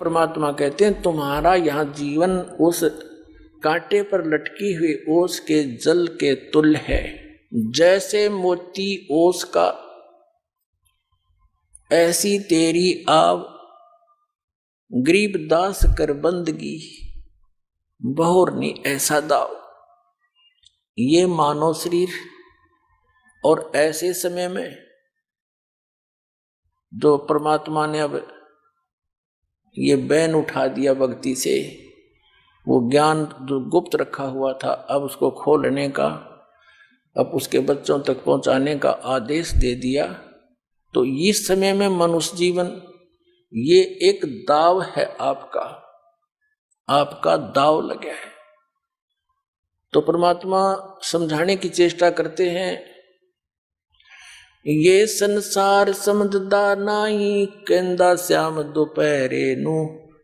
परमात्मा कहते हैं तुम्हारा यहाँ जीवन उस कांटे पर लटकी हुई ओस के जल के तुल्य है। जैसे मोती ओस का ऐसी तेरी आव, गरीब दास कर बंदगी बहुरनी ऐसा दाव। ये मानव शरीर और ऐसे समय में जो परमात्मा ने अब ये बैन उठा दिया भक्ति से, वो ज्ञान जो गुप्त रखा हुआ था अब उसको खोलने का, अब उसके बच्चों तक पहुंचाने का आदेश दे दिया। तो इस समय में मनुष्य जीवन ये एक दाव है, आपका दाव लगा है। तो परमात्मा समझाने की चेष्टा करते हैं, ये संसार समझदा नाही कहंदा श्याम दोपहरे नू,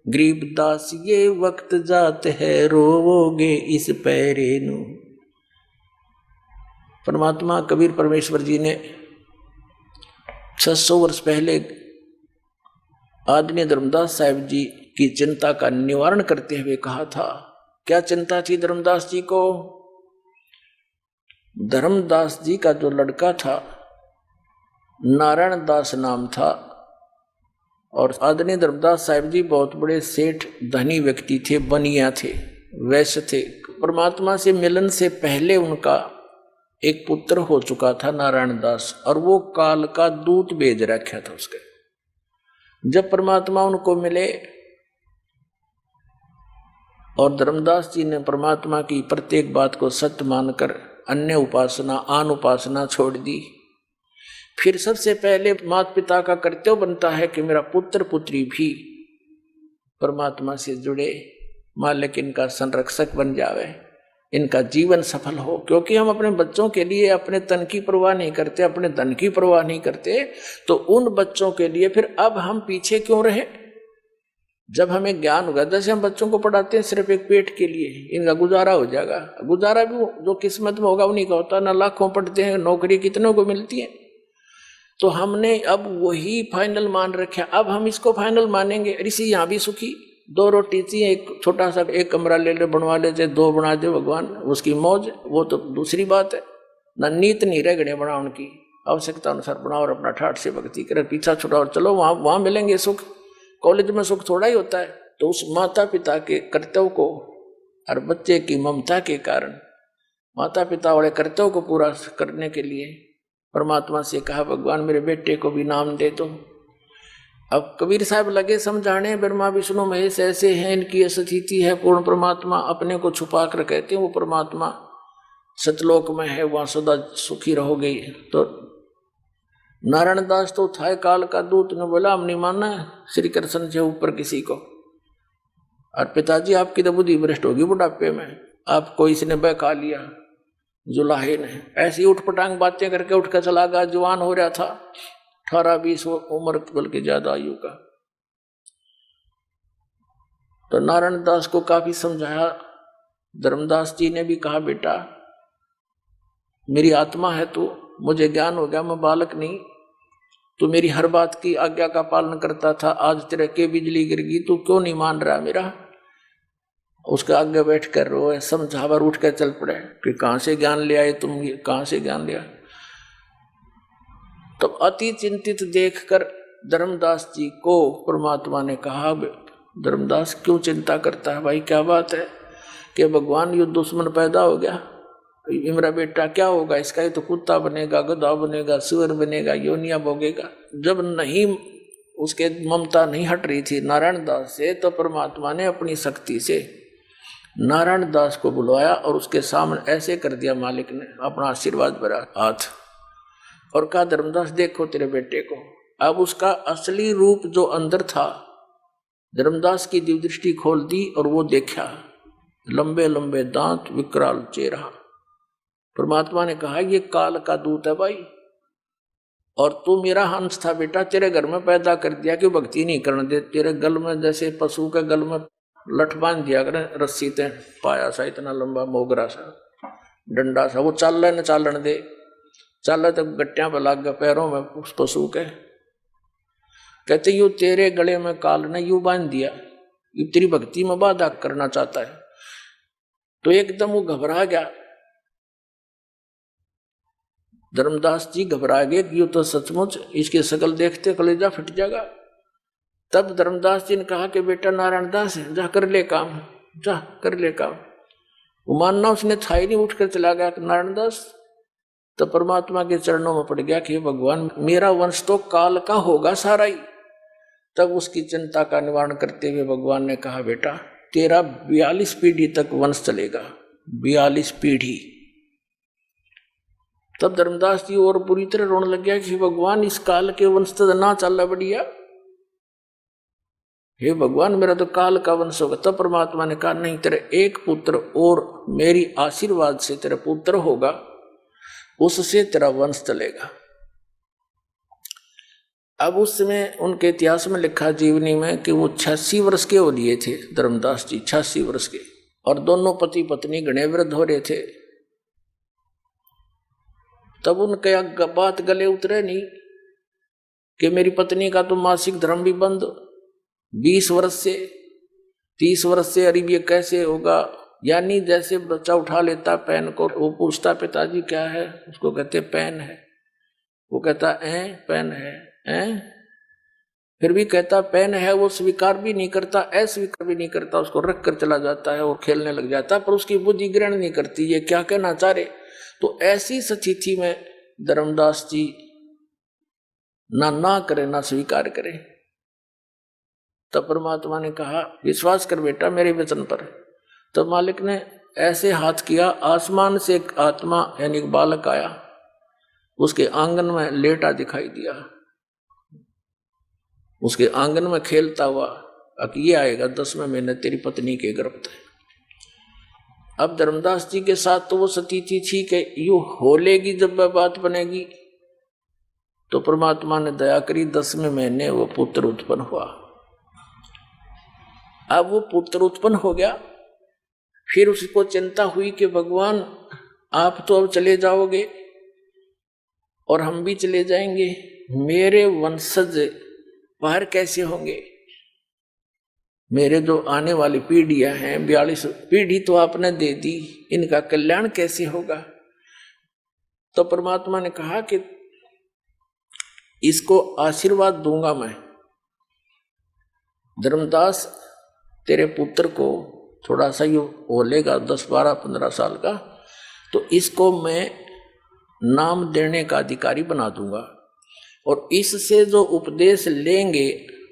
गरीब दास ये वक्त जात है रोवोगे इस पैरे नू। परमात्मा कबीर परमेश्वर जी ने 600 वर्ष पहले आदरणीय धर्मदास साहिब जी की चिंता का निवारण करते हुए कहा था। क्या चिंता थी धर्मदास जी को? धर्मदास जी का जो लड़का था नारायण दास नाम था, और आदरणीय धर्मदास साहिब जी बहुत बड़े सेठ धनी व्यक्ति थे, बनिया थे, वैश्य थे। परमात्मा से मिलन से पहले उनका एक पुत्र हो चुका था नारायण दास, और वो काल का दूत भेज रखा था उसके। जब परमात्मा उनको मिले और धर्मदास जी ने परमात्मा की प्रत्येक बात को सत्य मानकर अन्य उपासना आन उपासना छोड़ दी, फिर सबसे पहले माता पिता का कर्तव्य बनता है कि मेरा पुत्र पुत्री भी परमात्मा से जुड़े, मालिक इनका संरक्षक बन जावे, इनका जीवन सफल हो। क्योंकि हम अपने बच्चों के लिए अपने तन की परवाह नहीं करते, अपने धन की परवाह नहीं करते, तो उन बच्चों के लिए फिर अब हम पीछे क्यों रहे? जब हमें ज्ञान होगा, जैसे हम बच्चों को पढ़ाते हैं सिर्फ एक पेट के लिए, इनका गुजारा हो जाएगा, गुजारा भी जो किस्मत में होगा उन्हीं का होता ना। लाखों पढ़ते हैं, नौकरी कितनों को मिलती है। तो हमने अब वही फाइनल मान रखा, अब हम इसको फाइनल मानेंगे। ऋषि यहाँ भी सुखी, 2 रोटी चाहिए, एक छोटा सा एक कमरा ले ले, बनवा लेते, 2 बना दे भगवान, उसकी मौज, वो तो दूसरी बात है ना। नीत नहीं रह गए बना, उनकी आवश्यकता अनुसार बनाओ और अपना ठाठ से भक्ति करे, पीछा छुड़ाओ और चलो, वहां मिलेंगे सुख। कॉलेज में सुख थोड़ा ही होता है। तो उस माता पिता के कर्तव्य को और बच्चे की ममता के कारण माता पिता वाले कर्तव्य को पूरा करने के लिए परमात्मा से कहा, भगवान मेरे बेटे को भी नाम दे दो। अब कबीर साहब लगे समझाने, ब्रह्मा विष्णु महेश ऐसे हैं, इनकी स्थिति है, पूर्ण परमात्मा अपने को छुपा कर कहते हैं वो परमात्मा सतलोक में है, वहां सदा सुखी रहोगे। तो नारायण दास तो था काल का दूत, ने बोला हम नहीं मानना श्री कृष्ण से ऊपर किसी को। और पिताजी आपकी तो बुद्धि भ्रष्ट होगी बुढ़ापे में, आपको इसने बहका लिया, जुलाहे ने ऐसी उठपटांग बातें करके उठ कर चला गया। जवान हो रहा था, 18-20 उम्र बल्कि ज्यादा आयु का। तो नारायण दास को काफी समझाया। धर्मदास जी ने भी कहा, बेटा मेरी आत्मा है तू, मुझे ज्ञान हो गया, मैं बालक नहीं, तू मेरी हर बात की आज्ञा का पालन करता था, आज तेरे के बिजली गिर गई, तू क्यों नहीं मान रहा मेरा? उसके आगे बैठ कर रोए, समझावर उठ कर चल पड़े कि कहां से ज्ञान ले आए तुम, ये कहां से ज्ञान लिया? तो अति चिंतित देखकर धर्मदास जी को परमात्मा ने कहा, धर्मदास क्यों चिंता करता है भाई, क्या बात है? कि भगवान युद्ध दुश्मन पैदा हो गया, मेरा बेटा क्या होगा इसका? ये तो कुत्ता बनेगा, गधा बनेगा, सुअर बनेगा, योनिया भोगेगा। जब नहीं उसके ममता नहीं हट रही थी नारायण दास से, तो परमात्मा ने अपनी शक्ति से नारायण दास को बुलवाया और उसके सामने ऐसे कर दिया मालिक ने अपना आशीर्वाद भरा हाथ, और कहा, धर्मदास देखो तेरे बेटे को। अब उसका असली रूप जो अंदर था, धर्मदास की दिव्य दृष्टि खोल दी और वो देखा, लंबे लंबे दांत, विकराल चेहरा। परमात्मा ने कहा, ये काल का दूत है भाई, और तू मेरा हंस था बेटा, तेरे घर में पैदा कर दिया कि भक्ति नहीं करने दे। तेरे गल में जैसे पशु के गल में लठ बांध दिया करें रस्सी ते, पाया सा इतना लंबा मोगरा सा डंडा सा, वो चल न चालन दे, चल तो गट्टियां पर लग गए पैरों में उस पशु के। कहते यू तेरे गले में काल ने यू बांध दिया ये तेरी भक्ति में बाधा करना चाहता है। तो एकदम वो घबरा गया, धर्मदास जी घबरा गए कि ये तो सचमुच इसकी शकल देखते कलेजा फट जाएगा। तब धर्मदास जी ने कहा कि बेटा नारायण दास जा कर ले काम, जा कर ले काम। वो मानना उसने था ही नहीं, उठकर चला गया नारायण दास। तो परमात्मा के चरणों में पड़ गया कि भगवान मेरा वंश तो काल का होगा सारा ही। तब उसकी चिंता का निवारण करते हुए भगवान ने कहा बेटा तेरा 42 पीढ़ी तक वंश चलेगा, 42 पीढ़ी। तब धर्मदास जी और पूरी तरह रोने लग गया कि भगवान इस काल के वंश तो ना चल बढ़िया, हे भगवान मेरा तो काल का वंश होगा। तब परमात्मा ने कहा नहीं, तेरे एक पुत्र और मेरी आशीर्वाद से तेरा पुत्र होगा, उससे तेरा वंश चलेगा। अब उस समय उनके इतिहास में लिखा जीवनी में कि वो 86 वर्ष के हो लिए थे धर्मदास जी, 86 वर्ष के, और दोनों पति पत्नी घने वृद्ध हो रहे थे। तब उनके बात गले उतरे नहीं कि मेरी पत्नी का तो मासिक धर्म भी बंद 20 वर्ष से 30 वर्ष से, अरे ये कैसे होगा। यानी जैसे बच्चा उठा लेता पेन को, वो पूछता पिताजी क्या है, उसको कहते पेन है, वो कहता पेन है, फिर भी कहता पेन है, वो स्वीकार भी नहीं करता, अस्वीकार भी नहीं करता, उसको रख कर चला जाता है और खेलने लग जाता, पर उसकी बुद्धि ग्रहण नहीं करती ये क्या कहना चाह रहे। तो ऐसी स्थिति में धर्मदास जी ना करे ना स्वीकार करे। तब परमात्मा ने कहा विश्वास कर बेटा मेरे वचन पर। तब मालिक ने ऐसे हाथ किया, आसमान से एक आत्मा यानी एक बालक आया, उसके आंगन में लेटा दिखाई दिया, उसके आंगन में खेलता हुआ। अब ये आएगा 10वें महीने तेरी पत्नी के गर्भ थे। अब धर्मदास जी के साथ तो वो स्थिति थी कि यू होलेगी जब वह बात बनेगी। तो परमात्मा ने दया करी, 10वें महीने वो पुत्र उत्पन्न हुआ। अब वो पुत्र उत्पन्न हो गया, फिर उसको चिंता हुई कि भगवान आप तो अब चले जाओगे और हम भी चले जाएंगे, मेरे वंशज बाहर कैसे होंगे, मेरे जो आने वाली पीढ़ियां हैं 42 पीढ़ी तो आपने दे दी, इनका कल्याण कैसे होगा। तो परमात्मा ने कहा कि इसको आशीर्वाद दूंगा मैं, धर्मदास तेरे पुत्र को थोड़ा सा ये होलेगा 10, 12, 15 साल का, तो इसको मैं नाम देने का अधिकारी बना दूंगा, और इससे जो उपदेश लेंगे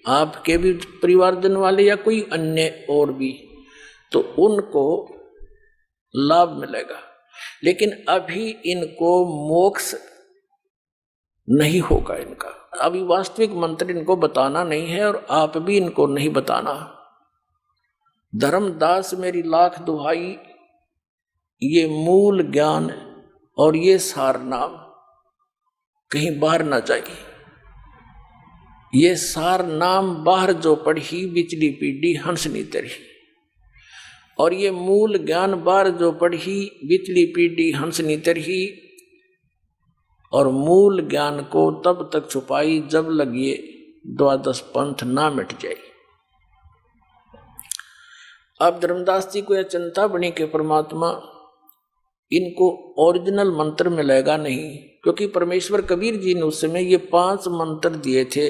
आपके भी परिवारजन वाले या कोई अन्य और भी, तो उनको लाभ मिलेगा। लेकिन अभी इनको मोक्ष नहीं होगा इनका, अभी वास्तविक मंत्र इनको बताना नहीं है और आप भी इनको नहीं बताना। धर्मदास मेरी लाख दुहाई, ये मूल ज्ञान और ये सार नाम कहीं बाहर ना जाए। ये सार नाम बाहर जो पढ़ी बिचली पीढ़ी हंस नी तरी, और ये मूल ज्ञान बाहर जो पढ़ी बिचली पीढ़ी हंस नी तरी, और मूल ज्ञान को तब तक छुपाई जब लगे द्वादश पंथ ना मिट जाए। अब धर्मदास जी को यह चिंता बनी कि परमात्मा इनको ओरिजिनल मंत्र मिलेगा नहीं, क्योंकि परमेश्वर कबीर जी ने उस समय ये 5 मंत्र दिए थे।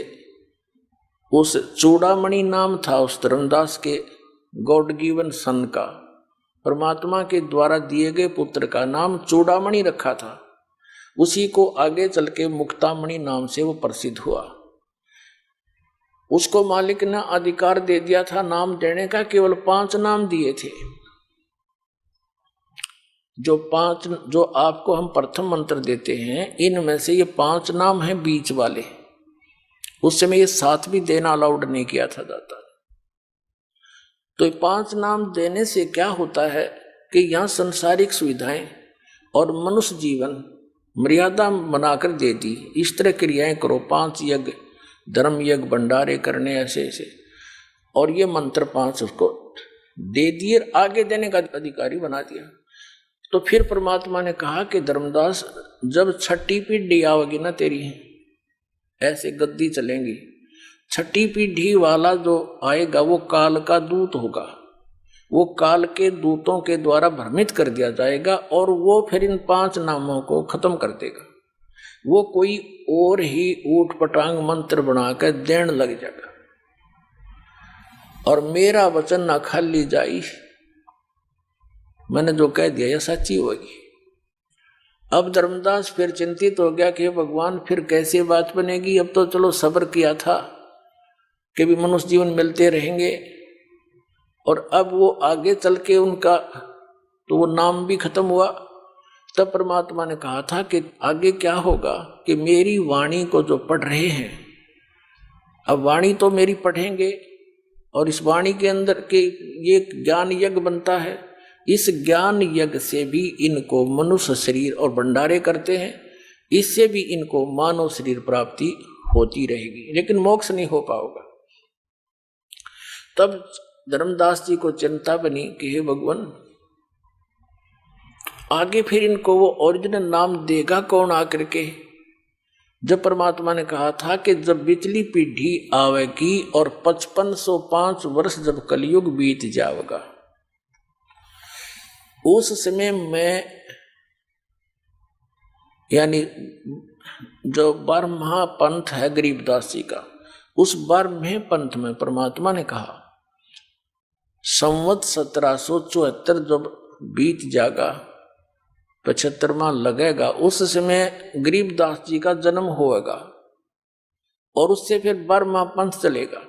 उस चूड़ामणि नाम था उस धर्मदास के गॉड गिवन सन का, परमात्मा के द्वारा दिए गए पुत्र का नाम चूड़ामणि रखा था। उसी को आगे चल के मुक्तामणि नाम से वो प्रसिद्ध हुआ। उसको मालिक ने अधिकार दे दिया था नाम देने का, केवल 5 नाम दिए थे। जो आपको हम प्रथम मंत्र देते हैं, इनमें से ये 5 नाम हैं बीच वाले। उस समय ये 7 भी देना अलाउड नहीं किया था दाता। तो ये 5 नाम देने से क्या होता है कि यहाँ संसारिक सुविधाएं और मनुष्य जीवन मर्यादा बनाकर दे दी, इस तरह क्रियाएं करो, 5 यज्ञ, धर्म यज्ञ, भंडारे करने ऐसे ऐसे, और ये मंत्र 5 उसको दे दिए, आगे देने का अधिकारी बना दिया। तो फिर परमात्मा ने कहा कि धर्मदास जब 6ठी पीढ़ी आओगी ना तेरी, ऐसे गद्दी चलेंगी, छठी पीढ़ी वाला जो आएगा वो काल का दूत होगा, वो काल के दूतों के द्वारा भ्रमित कर दिया जाएगा और वो फिर इन 5 नामों को खत्म कर देगा। वो कोई और ही ऊट पटांग मंत्र बनाकर देने लग जाएगा और मेरा वचन ना खाली जाई, मैंने जो कह दिया यह सच्ची होगी। अब धर्मदास फिर चिंतित हो गया कि भगवान फिर कैसे बात बनेगी। अब तो चलो सब्र किया था कि भी मनुष्य जीवन मिलते रहेंगे, और अब वो आगे चल के उनका तो वो नाम भी खत्म हुआ। तब परमात्मा ने कहा था कि आगे क्या होगा कि मेरी वाणी को जो पढ़ रहे हैं, अब वाणी तो मेरी पढ़ेंगे और इस वाणी के अंदर के ये ज्ञान यज्ञ बनता है, इस ज्ञान यज्ञ से भी इनको मनुष्य शरीर और भंडारे करते हैं, इससे भी इनको मानव शरीर प्राप्ति होती रहेगी, लेकिन मोक्ष नहीं हो पाएगा। तब धर्मदास जी को चिंता बनी कि हे भगवान, आगे फिर इनको वो ओरिजिनल नाम देगा कौन आकर के। जब परमात्मा ने कहा था कि जब बिचली पीढ़ी आवेगी और 5505 वर्ष जब कलयुग बीत जाएगा, उस समय में यानी जो 12वां पंथ है गरीबदास जी का, उस 12वें पंथ में परमात्मा ने कहा संवत 1774 जब बीत जाएगा, 75वां लगेगा, उस समय गरीबदास जी का जन्म होगा और उससे फिर 12वां पंथ चलेगा।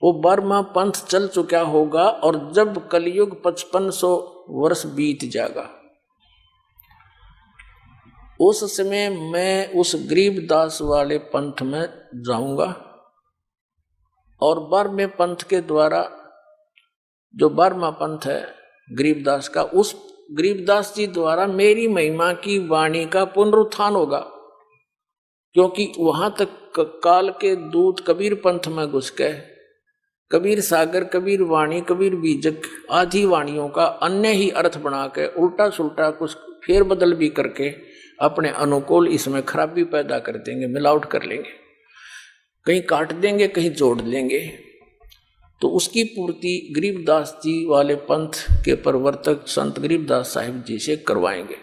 वो 12वां पंथ चल चुका होगा और जब कलयुग 5500 वर्ष बीत जाएगा, उस समय मैं उस गरीबदास वाले पंथ में जाऊंगा और 12वें पंथ के द्वारा, जो 12वां पंथ है गरीबदास का, उस गरीबदास जी द्वारा मेरी महिमा की वाणी का पुनरुत्थान होगा। क्योंकि वहां तक काल के दूत कबीर पंथ में घुस गए, कबीर सागर, कबीर वाणी, कबीर बीजक आदि वाणियों का अन्य ही अर्थ बना के उल्टा सुल्टा कुछ फेर बदल भी करके अपने अनुकूल इसमें खराबी पैदा कर देंगे, मिलावट कर लेंगे, कहीं काट देंगे, कहीं जोड़ लेंगे। तो उसकी पूर्ति गरीबदास जी वाले पंथ के प्रवर्तक संत गरीबदास साहिब जी से करवाएंगे।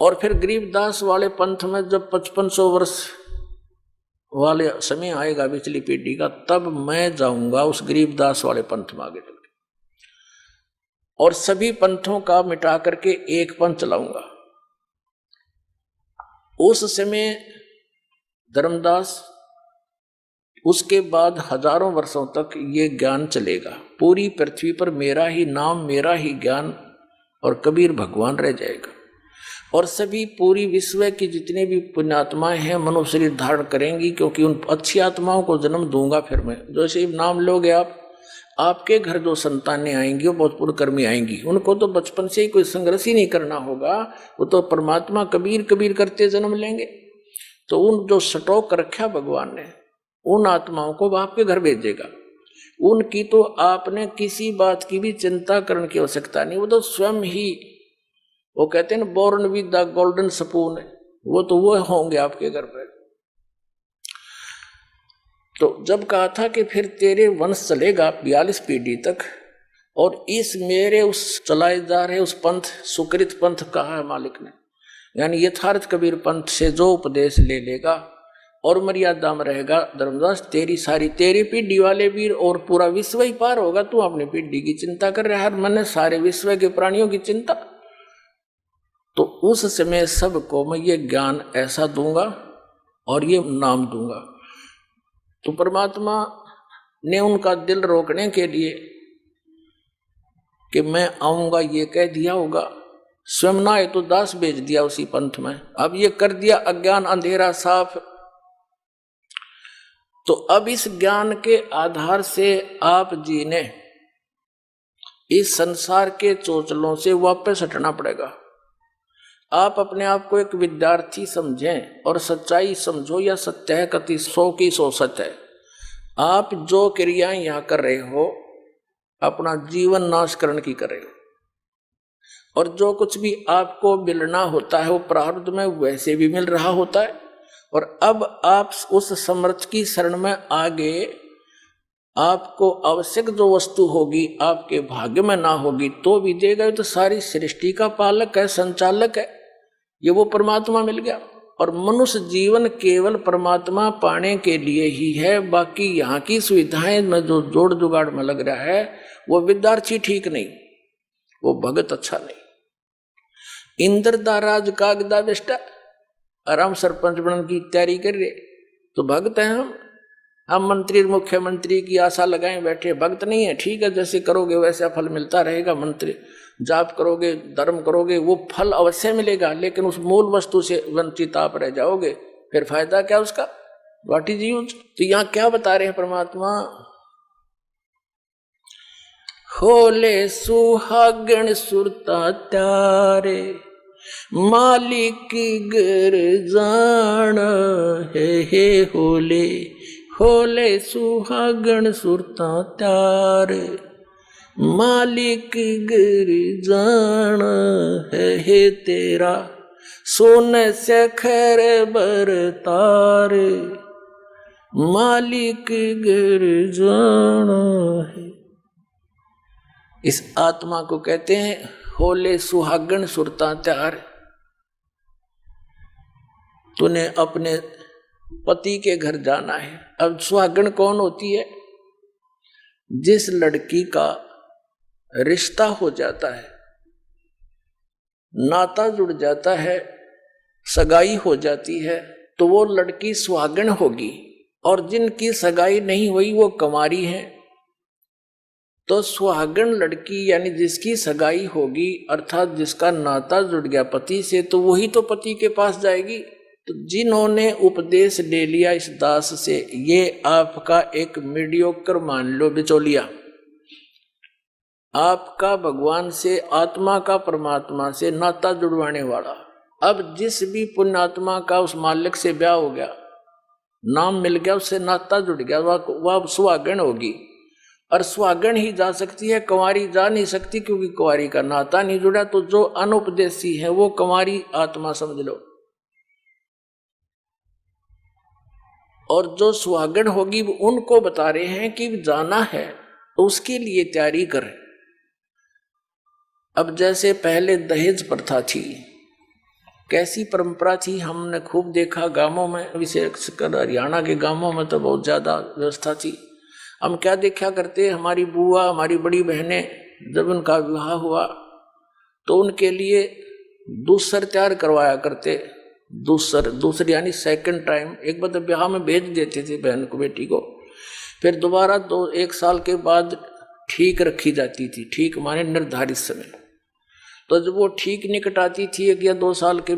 और फिर गरीबदास वाले पंथ में जब 5500 वर्ष वाले समय आएगा पिछली पीढ़ी का, तब मैं जाऊंगा उस गरीबदास वाले पंथ में आगे चल के और सभी पंथों का मिटा करके एक पंथ चलाऊंगा। उस समय धर्मदास, उसके बाद हजारों वर्षों तक ये ज्ञान चलेगा, पूरी पृथ्वी पर मेरा ही नाम, मेरा ही ज्ञान और कबीर भगवान रह जाएगा। और सभी पूरी विश्व की जितने भी पुण्यात्माएं हैं मनुष्य शरीर धारण करेंगी, क्योंकि उन अच्छी आत्माओं को जन्म दूंगा। फिर मैं जैसे नाम लोगे आप, आपके घर जो संतानें आएंगी वो बहुत पुण्यकर्मी आएंगी, उनको तो बचपन से ही कोई संघर्ष ही नहीं करना होगा, वो तो परमात्मा कबीर कबीर करते जन्म लेंगे। तो उन जो स्टॉक रखा भगवान ने, उन आत्माओं को आपके घर भेजेगा। उनकी तो आपने किसी बात की भी चिंता करने की आवश्यकता नहीं, वो तो स्वयं ही, वो कहते हैं ना born with the golden spoon, वो तो वो होंगे आपके घर पे। तो जब कहा था कि फिर तेरे वंश चलेगा 42 पीढ़ी तक, और इस मेरे उस चलाए जा रहे उस पंथ, सुकृत पंथ कहा है मालिक ने, यानी यथार्थ कबीर पंथ से जो उपदेश ले लेगा और मर्यादा में रहेगा, धर्मदास तेरी सारी, तेरी पीढ़ी वाले वीर और पूरा विश्व ही पार होगा। तू अपनी पीढ़ी की चिंता कर रहा है, मैंने सारे विश्व के प्राणियों की चिंता। तो उस समय सबको मैं ये ज्ञान ऐसा दूंगा और ये नाम दूंगा। तो परमात्मा ने उनका दिल रोकने के लिए कि मैं आऊंगा ये कह दिया होगा, स्वयं ना तो दास भेज दिया उसी पंथ में, अब ये कर दिया अज्ञान अंधेरा साफ। तो अब इस ज्ञान के आधार से आप जी ने इस संसार के चोचलों से वापस हटना पड़ेगा। आप अपने आप को एक विद्यार्थी समझें और सच्चाई समझो, या सत्य है कति 100 की 100 सत्य है। आप जो क्रियाएं यहाँ कर रहे हो अपना जीवन नाश करने की कर रहे हो, और जो कुछ भी आपको मिलना होता है वो प्रारब्ध में वैसे भी मिल रहा होता है, और अब आप उस समर्थ की शरण में आगे आपको आवश्यक जो वस्तु होगी आपके भाग्य में ना होगी तो भी देगा। तो सारी सृष्टि का पालक है, संचालक है, ये वो परमात्मा मिल गया। और मनुष्य जीवन केवल परमात्मा पाने के लिए ही है। बाकी यहाँ की सुविधाएं में जो जोड़ जुगाड़ में लग रहा है वो विद्यार्थी ठीक नहीं, वो भगत अच्छा नहीं। इंद्र दा राज कागदा बेस्टा, आराम सरपंच बनने की तैयारी कर रहे तो भगत है हम मंत्री मुख्यमंत्री की आशा लगाए बैठे, भक्त नहीं है। ठीक है, जैसे करोगे वैसा फल मिलता रहेगा। मंत्री जाप करोगे, धर्म करोगे, वो फल अवश्य मिलेगा, लेकिन उस मूल वस्तु से वंचित आप रह जाओगे, फिर फायदा क्या उसका? What is use? तो यहाँ क्या बता रहे हैं परमात्मा? होले सुहागण सुरता त्यारे, मालिक गर जान हे होले होले सुहागण सुरता त्यारे, मालिक गर जान है तेरा, सोने से खैर बरतार, मालिक गर जान है। इस आत्मा को कहते हैं होले सुहागण सुरता त्यार। तूने अपने पति के घर जाना है। अब सुहागण कौन होती है? जिस लड़की का रिश्ता हो जाता है, नाता जुड़ जाता है, सगाई हो जाती है, तो वो लड़की सुहागण होगी। और जिनकी सगाई नहीं हुई वो कुंवारी है। तो सुहागण लड़की यानी जिसकी सगाई होगी, अर्थात जिसका नाता जुड़ गया पति से, तो वही तो पति के पास जाएगी। तो जिन्होंने उपदेश ले लिया इस दास से, ये आपका एक मीडियोकर मान लो बिचौलिया, आपका भगवान से, आत्मा का परमात्मा से नाता जुड़वाने वाला। अब जिस भी पुण्यात्मा का उस मालिक से ब्याह हो गया, नाम मिल गया, उससे नाता जुड़ गया, वह सुहागण होगी। और सुहागण ही जा सकती है, कुंवारी जा नहीं सकती, क्योंकि कुंवारी का नाता नहीं जुड़ा। तो जो अनुपदेशी है वो कुंवारी आत्मा समझ लो। और जो सुहागण होगी उनको बता रहे हैं कि जाना है तो उसके लिए तैयारी करें। अब जैसे पहले दहेज प्रथा थी, कैसी परंपरा थी, हमने खूब देखा गांवों में, विशेषकर हरियाणा के गांवों में तो बहुत ज्यादा व्यवस्था थी। हम क्या देखा करते, हमारी बुआ, हमारी बड़ी बहनें जब उनका विवाह हुआ तो उनके लिए दूसर तैयार करवाया करते। दूसर यानी सेकंड टाइम, एक बार ब्याह में भेज देते थे बहन को, बेटी को, फिर दोबारा 1 साल के बाद ठीक रखी जाती थी। ठीक माने निर्धारित समय। तो जब वो ठीक निकट आती थी 1 या 2 साल के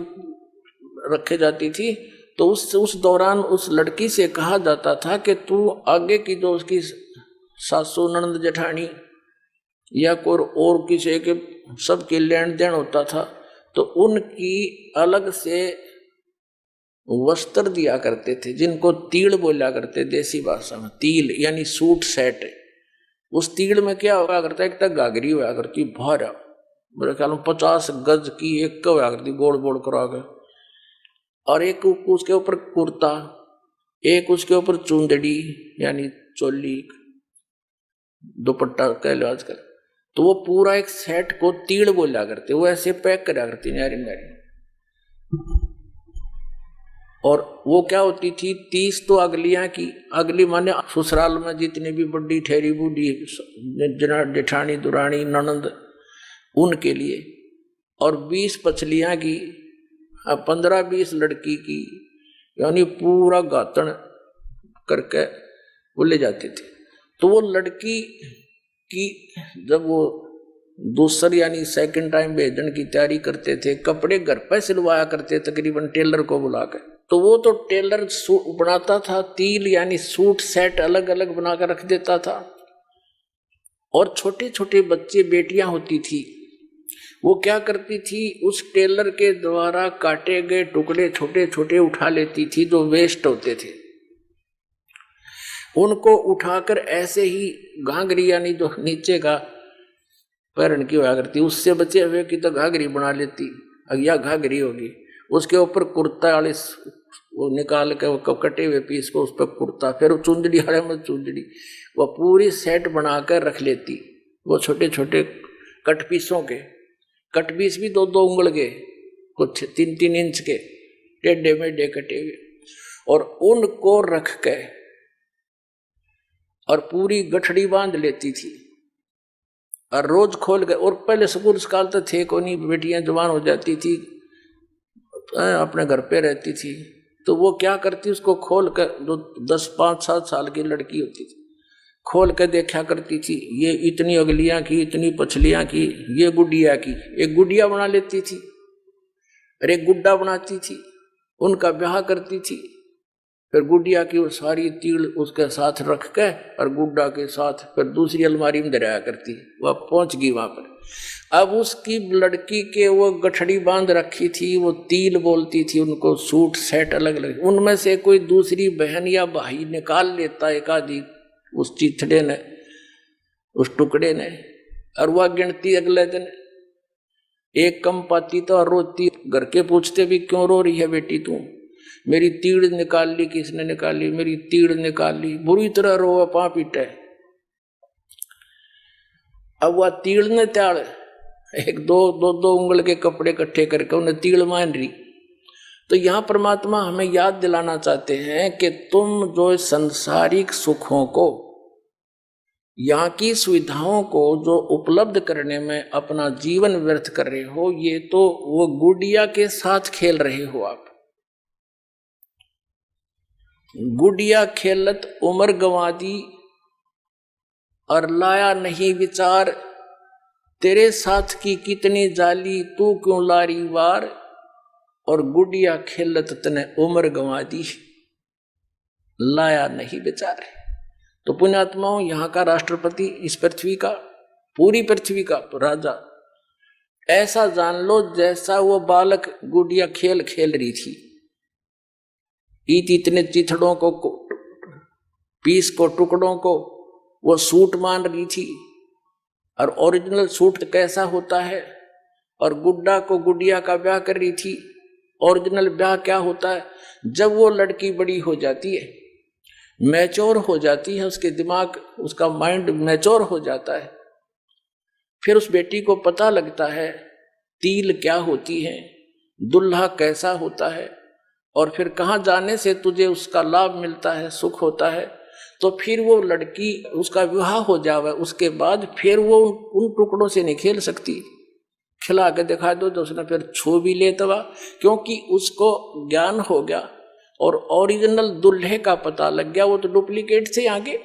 रखे जाती थी, तो उस दौरान उस लड़की से कहा जाता था कि तू आगे की जो उसकी सासू ननद जेठानी या कोई और किसी के सबके लेन देन होता था, तो उनकी अलग से वस्त्र दिया करते थे, जिनको तीड़ बोला करते देसी भाषा में। तील यानी सूट सेट। उस तीड़ में क्या हुआ करता, एक तक घाघरी हुआ करती भारा, मेरे ख्याल में 50 गज की एक हुआ करती, गोल गोल करा के, और एक उसके ऊपर कुर्ता, एक उसके ऊपर चुंदड़ी यानी चोली, दुपट्टा कह लो आजकल। तो वो पूरा एक सेट को तीड़ बोला करते, वो ऐसे पैक करा करती नारी नारी। और वो क्या होती थी, 30 तो अगलियां की, अगली माने ससुराल में जितनी भी बड़ी ठहरी बूढ़ी जेठानी दुरानी ननद, उनके लिए, और 20 पछलियां की, 15-20 लड़की की, यानी पूरा गातन करके वो ले जाते थे। तो वो लड़की की जब वो दूसरी यानी सेकंड टाइम भेजने की तैयारी करते थे, कपड़े घर पर सिलवाया करते तकरीबन टेलर को बुलाकर। तो वो तो टेलर बनाता था, तिल यानी सूट सेट अलग अलग बनाकर रख देता था। और छोटे छोटे बच्चे, बेटियां होती थी, वो क्या करती थी, उस टेलर के द्वारा काटे गए टुकड़े छोटे छोटे उठा लेती थी जो वेस्ट होते थे, उनको उठाकर ऐसे ही घाघरी यानी जो नीचे का पैरन की हुआ करती, उससे बचे हुए की तो घाघरी बना लेती, या घाघरी होगी, उसके ऊपर कुर्ता वाले वो निकाल के वो कटे हुए पीस को उस पर कुर्ता, फिर वो चुंदड़ी, हरे मत चुंदड़ी, वो पूरी सेट बनाकर रख लेती। वो छोटे छोटे कट पीसों के, कट पीस भी 2-2 उंगल के, कुछ 3-3 इंच के टेढ़े मेढ़े कटे हुए, और उनको रख के और पूरी गठड़ी बांध लेती थी और रोज खोल के। और पहले स्कूल काल तो थे को नहीं, बेटियां जवान हो जाती थी, अपने घर पे रहती थी, तो वो क्या करती, उसको खोल कर, जो 10, 5, 7 साल की लड़की होती थी, खोल कर देखा करती थी, ये इतनी अगलियां की, इतनी पछलियां की, ये गुडिया की, एक गुडिया बना लेती थी और एक गुड्डा बनाती थी, उनका ब्याह करती थी। फिर गुडिया की वो सारी तीड़ उसके साथ रख के और गुड्डा के साथ फिर दूसरी अलमारी में दराया करती। वह पहुंच गई वहां पर। अब उसकी लड़की के वो गठड़ी बांध रखी थी, वो तिल बोलती थी उनको, सूट सेट अलग अलग, उनमें से कोई दूसरी बहन या भाई निकाल लेता एक आदि उस चिथड़े ने, उस टुकड़े ने, और वह गिनती अगले दिन एक कम पाती तो रोती। घर के पूछते भी क्यों रो रही है बेटी तू, मेरी तीड़ निकाल ली, किसने निकाल ली, मेरी तीड़ निकाल ली, बुरी तरह रो, पा पीटे। अब वह तीड़ ने त्याड़ एक 2 उंगल के कपड़े इकट्ठे करके उन्हें तीड़ मान रही। तो यहां परमात्मा हमें याद दिलाना चाहते हैं कि तुम जो संसारिक सुखों को, यहाँ की सुविधाओं को जो उपलब्ध करने में अपना जीवन व्यर्थ कर रहे हो, ये तो वो गुड़िया के साथ खेल रहे हो आप। गुड़िया खेलत उम्र गंवा दी और लाया नहीं विचार, तेरे साथ की कितनी जाली तू क्यों लारी वार, और गुड़िया खेलत तने उम्र गंवा दी, लाया नहीं विचार। तो पुण्यात्माओं, यहाँ का राष्ट्रपति, इस पृथ्वी का, पूरी पृथ्वी का राजा, ऐसा जान लो जैसा वो बालक गुड़िया खेल खेल रही थी, इतने चिथड़ों को, पीस को, टुकड़ों को वो सूट मान रही थी। और ओरिजिनल सूट कैसा होता है, और गुड्डा को गुड़िया का ब्याह कर रही थी। ओरिजिनल ब्याह क्या होता है, जब वो लड़की बड़ी हो जाती है, मैच्योर हो जाती है, उसके दिमाग, उसका माइंड मैच्योर हो जाता है, फिर उस बेटी को पता लगता है तिल क्या होती है, दुल्हा कैसा होता है, और फिर कहाँ जाने से तुझे उसका लाभ मिलता है, सुख होता है। तो फिर वो लड़की, उसका विवाह हो जावे, उसके बाद फिर वो उन टुकड़ों से नहीं खेल सकती। खिला के दिखा दो तो उसने फिर छू भी ले तवा, क्योंकि उसको ज्ञान हो गया और ओरिजिनल दुल्हे का पता लग गया, वो तो डुप्लीकेट से आगे।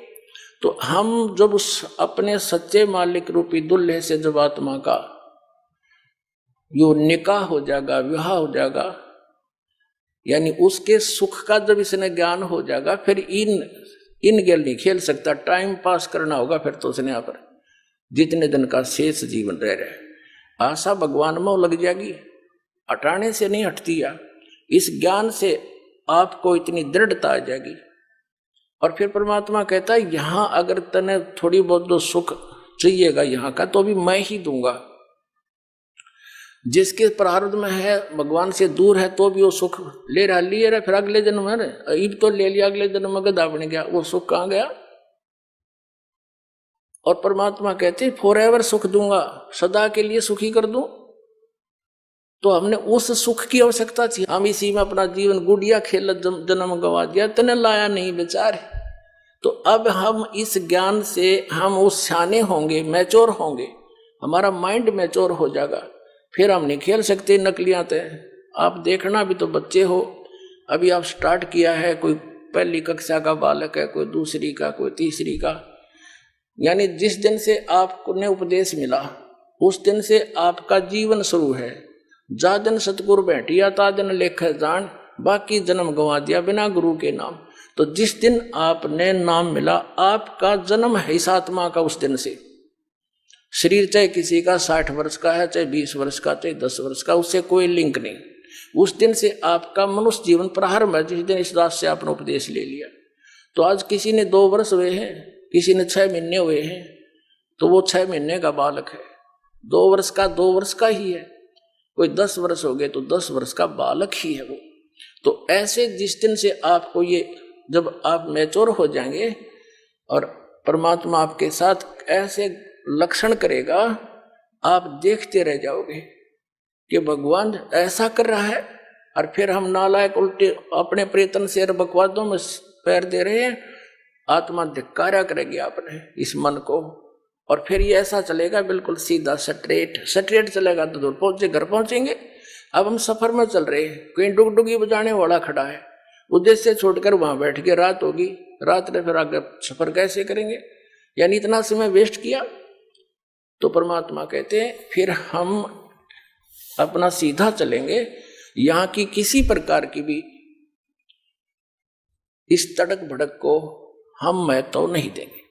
तो हम जब उस अपने सच्चे मालिक रूपी दुल्हे से जब आत्मा का यो निकाह हो जाएगा, विवाह हो जाएगा, यानी उसके सुख का जब इसने ज्ञान हो जाएगा, फिर इन गेल नहीं खेल सकता, टाइम पास करना होगा फिर तो उसने यहाँ पर जितने दिन का शेष जीवन रह रहा है। आशा भगवान में लग जाएगी, हटाने से नहीं हटती। या इस ज्ञान से आपको इतनी दृढ़ता आ जाएगी। और फिर परमात्मा कहता है, यहां अगर तने थोड़ी बहुत जो सुख चाहिएगा यहाँ का, तो भी मैं ही दूंगा। जिसके प्रारब्ध में है, भगवान से दूर है, तो भी वो सुख ले रहा, लिए रहा, फिर अगले जन्म है, ईब तो ले लिया, अगले जन्म में गधा बन गया, वो सुख कहाँ गया। और परमात्मा कहते फॉरएवर सुख दूंगा, सदा के लिए सुखी कर दूं। तो हमने उस सुख की आवश्यकता थी, हम इसी में अपना जीवन गुड़िया खेल जन्म गवा दिया, तने लाया नहीं विचार। तो अब हम इस ज्ञान से हम उस सियाने होंगे, मैच्योर होंगे, हमारा माइंड मैच्योर हो जाएगा, फिर हम नहीं खेल सकते नकलियां। आप देखना, भी तो बच्चे हो, अभी आप स्टार्ट किया है, कोई पहली कक्षा का बालक है, कोई दूसरी का, कोई तीसरी का, यानी जिस दिन से आपको ने उपदेश मिला उस दिन से आपका जीवन शुरू है। जा दिन सतगुरु बैठिया ता दिन लेखे जान, बाकी जन्म गंवा दिया बिना गुरु के नाम। तो जिस दिन आपने नाम मिला, आपका जन्म है इस आत्मा का। उस दिन से शरीर चाहे किसी का 60 वर्ष का है, चाहे 20 वर्ष का, चाहे 10 वर्ष का, उससे कोई लिंक नहीं। उस दिन से आपका मनुष्य जीवन प्रारंभ है, जिस दिन इस रात से आपने उपदेश ले लिया। तो आज किसी ने 2 वर्ष हुए हैं, किसी ने 6 महीने हुए हैं, तो वो 6 महीने का बालक है। 2 वर्ष का 2 वर्ष का ही है। कोई 10 वर्ष हो गए तो 10 वर्ष का बालक ही है वो। तो ऐसे जिस दिन से आपको ये, जब आप मैच्योर हो जाएंगे और परमात्मा आपके साथ ऐसे लक्षण करेगा, आप देखते रह जाओगे कि भगवान ऐसा कर रहा है, और फिर हम नालायक उल्टे अपने प्रयत्न से बकवादों में पैर दे रहे हैं। आत्मा धिक्कारा करेगी आपने इस मन को, और फिर ये ऐसा चलेगा बिल्कुल सीधा स्ट्रेट चलेगा तो दूर पहुंचे, घर पहुंचेंगे। अब हम सफर में चल रहे हैं, कहीं डुगडुगी बजाने वाला खड़ा है, उद्देश्य छोड़कर वहां बैठ के, रात होगी, रात में फिर आगे सफर कैसे करेंगे, यानी इतना समय वेस्ट किया। तो परमात्मा कहते हैं फिर हम अपना सीधा चलेंगे, यहां की किसी प्रकार की भी इस तड़क भड़क को हम महत्व नहीं देंगे।